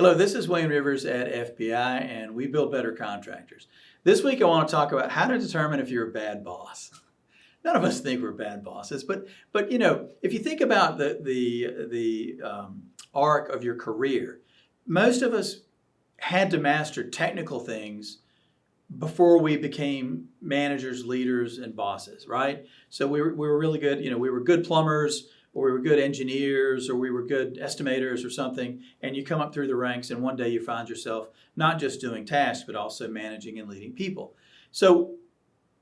Hello, this is Wayne Rivers at FBI, and we build better contractors. This week I want to talk about how to determine if you're a bad boss. None of us think we're bad bosses, but if you think about the arc of your career, most of us had to master technical things before we became managers, leaders, and bosses, right? So we were really good, we were good plumbers, or we were good engineers, or we were good estimators or something, and you come up through the ranks and one day you find yourself not just doing tasks, but also managing and leading people. So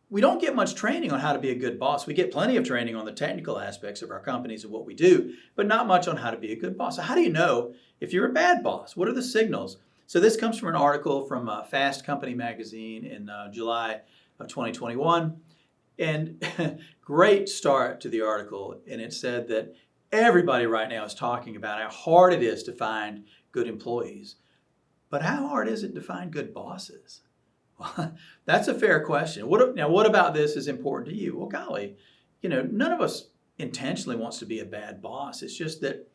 we don't get much training on how to be a good boss. We get plenty of training on the technical aspects of our companies and what we do, but not much on how to be a good boss. So how do you know if you're a bad boss? What are the signals? So this comes from an article from Fast Company magazine in July of 2021. And great start to the article. And it said that everybody right now is talking about how hard it is to find good employees. But how hard is it to find good bosses? Well, that's a fair question. What about this is important to you? Well, golly, none of us intentionally wants to be a bad boss. It's just that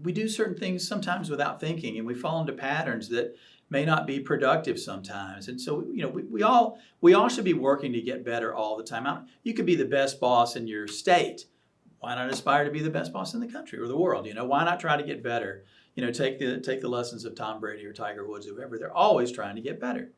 we do certain things sometimes without thinking, and we fall into patterns that may not be productive sometimes. And so, we all should be working to get better all the time. You could be the best boss in your state. Why not aspire to be the best boss in the country or the world? Why not try to get better? Take the lessons of Tom Brady or Tiger Woods, whoever. They're always trying to get better.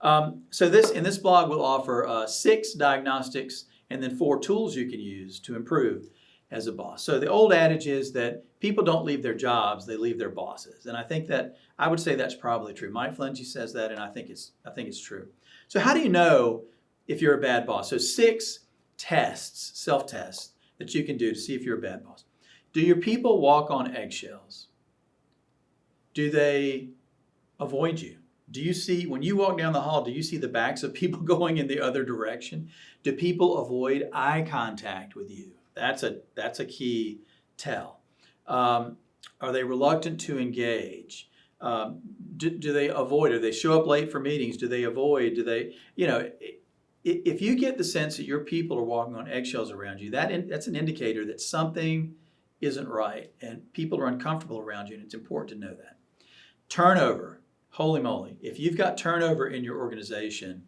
So in this blog, we'll offer 6 diagnostics and then 4 tools you can use to improve as a boss. So the old adage is that people don't leave their jobs, they leave their bosses. And I would say that's probably true. Mike Flentje says that, and I think it's true. So how do you know if you're a bad boss? So 6 tests, self-tests, that you can do to see if you're a bad boss. Do your people walk on eggshells? Do they avoid you? Do you see, when you walk down the hall, do you see the backs of people going in the other direction? Do people avoid eye contact with you? That's a key tell. Are they reluctant to engage? Do they avoid? Do they show up late for meetings? Do they avoid? Do they, if you get the sense that your people are walking on eggshells around you, that's an indicator that something isn't right and people are uncomfortable around you, and it's important to know that. Turnover, holy moly. If you've got turnover in your organization,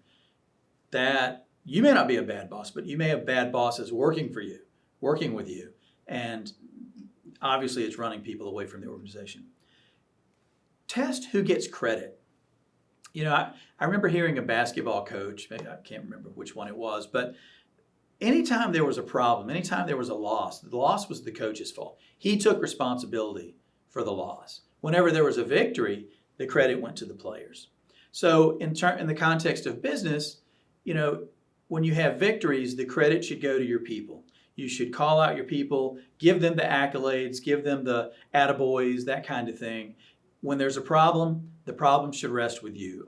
that you may not be a bad boss, but you may have bad bosses working with you, and obviously it's running people away from the organization. Test who gets credit. I remember hearing a basketball coach, maybe I can't remember which one it was, but anytime there was a problem, anytime there was a loss, the loss was the coach's fault. He took responsibility for the loss. Whenever there was a victory, the credit went to the players. So in the context of business, when you have victories, the credit should go to your people. You should call out your people, give them the accolades, give them the attaboys, that kind of thing. When there's a problem, the problem should rest with you.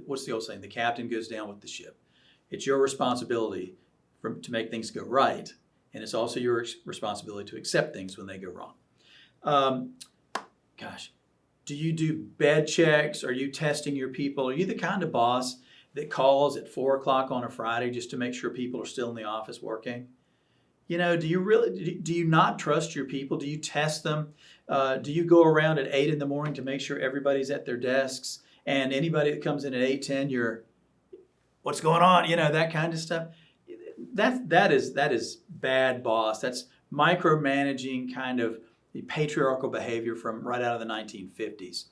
What's the old saying? The captain goes down with the ship. It's your responsibility to make things go right, and it's also your responsibility to accept things when they go wrong. Do you do bed checks? Are you testing your people? Are you the kind of boss that calls at 4 o'clock on a Friday just to make sure people are still in the office working? Do you not trust your people? Do you test them? Do you go around at 8 in the morning to make sure everybody's at their desks, and anybody that comes in at 8:10, what's going on? That kind of stuff. That is bad boss. That's micromanaging, kind of the patriarchal behavior from right out of the 1950s.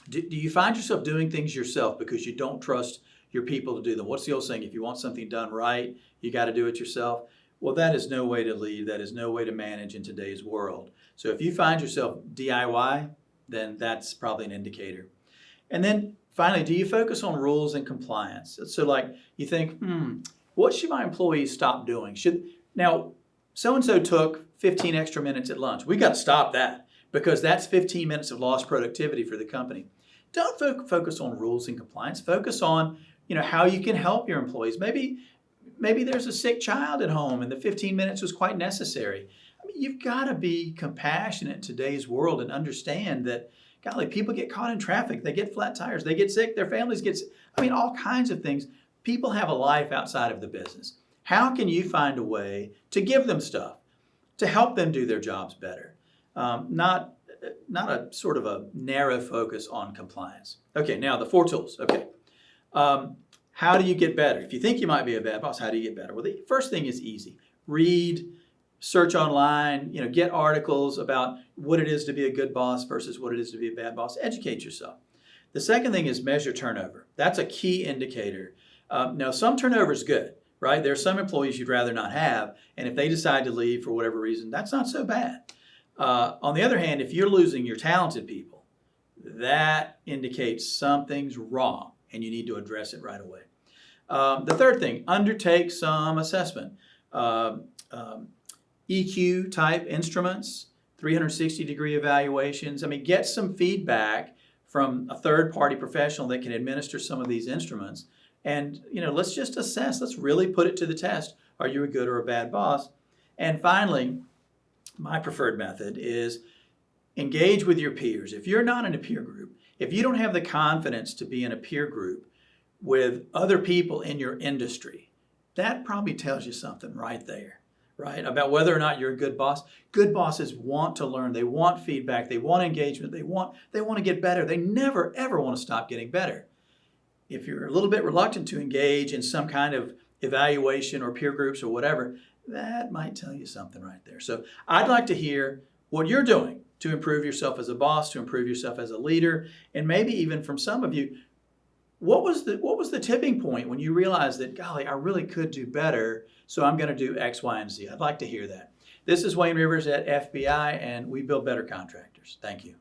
Do you find yourself doing things yourself because you don't trust your people to do them? What's the old saying? If you want something done right, you got to do it yourself. Well, that is no way to lead. That is no way to manage in today's world. So if you find yourself DIY, then that's probably an indicator. And then finally, do you focus on rules and compliance? So you think, what should my employees stop doing? Now, so-and-so took 15 extra minutes at lunch. We got to stop that because that's 15 minutes of lost productivity for the company. Don't focus on rules and compliance. Focus on how you can help your employees. Maybe there's a sick child at home and the 15 minutes was quite necessary. You've got to be compassionate in today's world and understand that, golly, people get caught in traffic. They get flat tires. They get sick. Their families get sick. All kinds of things. People have a life outside of the business. How can you find a way to give them stuff, to help them do their jobs better? not a sort of a narrow focus on compliance. Okay, now the 4 tools. Okay, how do you get better? If you think you might be a bad boss, how do you get better? Well, the first thing is easy. Read, search online, get articles about what it is to be a good boss versus what it is to be a bad boss. Educate yourself. The second thing is measure turnover. That's a key indicator. Now, some turnover is good, right? There are some employees you'd rather not have, and if they decide to leave for whatever reason, that's not so bad. On the other hand, if you're losing your talented people, that indicates something's wrong, and you need to address it right away. The third thing, undertake some assessment. EQ type instruments, 360-degree evaluations. Get some feedback from a third-party professional that can administer some of these instruments. And, let's just assess. Let's really put it to the test. Are you a good or a bad boss? And finally, my preferred method is engage with your peers. If you're not in a peer group, if you don't have the confidence to be in a peer group with other people in your industry, that probably tells you something right there, right? About whether or not you're a good boss. Good bosses want to learn. They want feedback. They want engagement. They want to get better. They never, ever want to stop getting better. If you're a little bit reluctant to engage in some kind of evaluation or peer groups or whatever, that might tell you something right there. So I'd like to hear what you're doing to improve yourself as a boss, to improve yourself as a leader, and maybe even from some of you, what was the tipping point when you realized that, golly, I really could do better, so I'm going to do X, Y, and Z? I'd like to hear that. This is Wayne Rivers at FBI, and we build better contractors. Thank you.